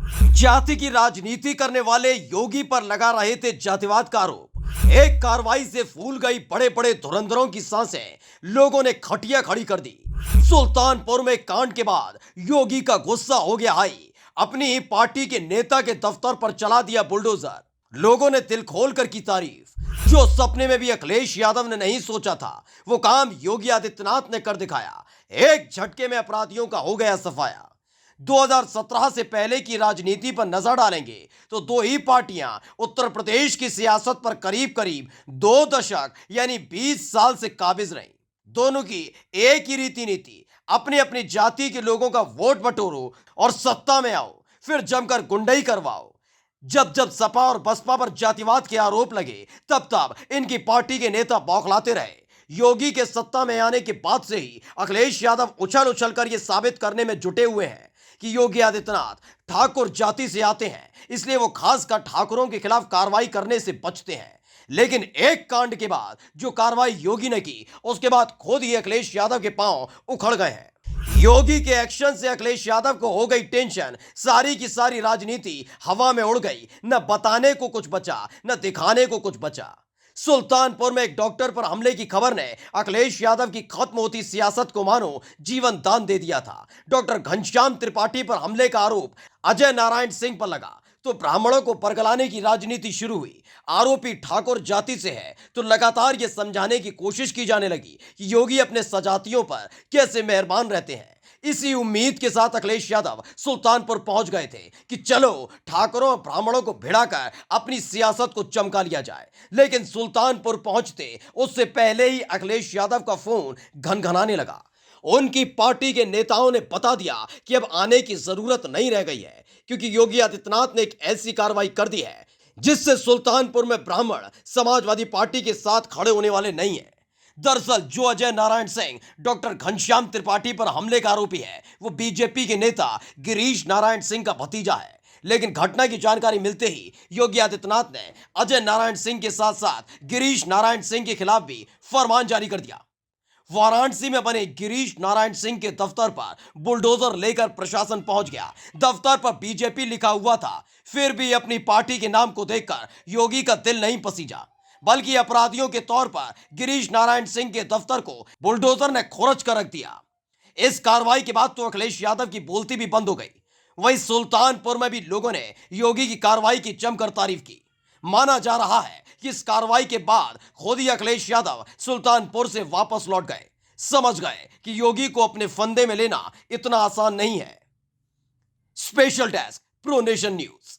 जाति की राजनीति करने वाले योगी पर लगा रहे थे जातिवाद का आरोप। एक कार्रवाई से फूल गई बड़े बड़े धुरंधरों की सांसें, लोगों ने खटिया खड़ी कर दी। सुल्तानपुर में कांड के बाद योगी का गुस्सा हो गया हाई। अपनी ही पार्टी के नेता के दफ्तर पर चला दिया बुलडोजर। लोगों ने दिल खोलकर की तारीफ। जो सपने में भी अखिलेश यादव ने नहीं सोचा था, वो काम योगी आदित्यनाथ ने कर दिखाया। एक झटके में अपराधियों का हो गया सफाया। 2017 से पहले की राजनीति पर नजर डालेंगे तो दो ही पार्टियां उत्तर प्रदेश की सियासत पर करीब करीब 2 दशक यानी 20 साल से काबिज रहीं। दोनों की एक ही रीति नीति, अपनी अपनी जाति के लोगों का वोट बटोरो और सत्ता में आओ, फिर जमकर गुंडई करवाओ। जब जब सपा और बसपा पर जातिवाद के आरोप लगे, तब तब इनकी पार्टी के नेता बौखलाते रहे। योगी के सत्ता में आने के बाद से ही अखिलेश यादव उछल उछल कर यह साबित करने में जुटे हुए हैं कि योगी आदित्यनाथ ठाकुर जाति से आते हैं, इसलिए वो खासकर ठाकुरों के खिलाफ कार्रवाई करने से बचते हैं। लेकिन एक कांड के बाद जो कार्रवाई योगी ने की, उसके बाद खुद ही अखिलेश यादव के पांव उखड़ गए हैं। योगी के एक्शन से अखिलेश यादव को हो गई टेंशन। सारी की सारी राजनीति हवा में उड़ गई। न बताने को कुछ बचा, न दिखाने को कुछ बचा। सुल्तानपुर में एक डॉक्टर पर हमले की खबर ने अखिलेश यादव की खत्म होती सियासत को मानो जीवन दान दे दिया था। डॉक्टर घनश्याम त्रिपाठी पर हमले का आरोप अजय नारायण सिंह पर लगा तो ब्राह्मणों को बरगलाने की राजनीति शुरू हुई। आरोपी ठाकुर जाति से है तो लगातार यह समझाने की कोशिश की जाने लगी कि योगी अपने सजातियों पर कैसे मेहरबान रहते हैं। इसी उम्मीद के साथ अखिलेश यादव सुल्तानपुर पहुंच गए थे कि चलो ठाकुरों और ब्राह्मणों को भिड़ाकर अपनी सियासत को चमका लिया जाए। लेकिन सुल्तानपुर पहुंचते उससे पहले ही अखिलेश यादव का फोन घनघनाने लगा। उनकी पार्टी के नेताओं ने बता दिया कि अब आने की जरूरत नहीं रह गई है, क्योंकि योगी आदित्यनाथ ने एक ऐसी कार्रवाई कर दी है जिससे सुल्तानपुर में ब्राह्मण समाजवादी पार्टी के साथ खड़े होने वाले नहीं हैं। दरअसल जो अजय नारायण सिंह डॉक्टर घनश्याम त्रिपाठी पर हमले का आरोपी है, वो बीजेपी के नेता गिरीश नारायण सिंह का भतीजा है। लेकिन घटना की जानकारी मिलते ही योगी आदित्यनाथ ने अजय नारायण सिंह के साथ साथ गिरीश नारायण सिंह के खिलाफ भी फरमान जारी कर दिया। वाराणसी में बने गिरीश नारायण सिंह के दफ्तर पर बुलडोजर लेकर प्रशासन पहुंच गया। दफ्तर पर बीजेपी लिखा हुआ था, फिर भी अपनी पार्टी के नाम को देखकर योगी का दिल नहीं पसीजा, बल्कि अपराधियों के तौर पर गिरीश नारायण सिंह के दफ्तर को बुलडोजर ने खुरच कर रख दिया। इस कार्रवाई के बाद तो अखिलेश यादव की बोलती भी बंद हो गई। वहीं सुल्तानपुर में भी लोगों ने योगी की कार्रवाई की जमकर तारीफ की। माना जा रहा है कि इस कार्रवाई के बाद खुद ही अखिलेश यादव सुल्तानपुर से वापस लौट गए। समझ गए कि योगी को अपने फंदे में लेना इतना आसान नहीं है। Special desk, pro nation news.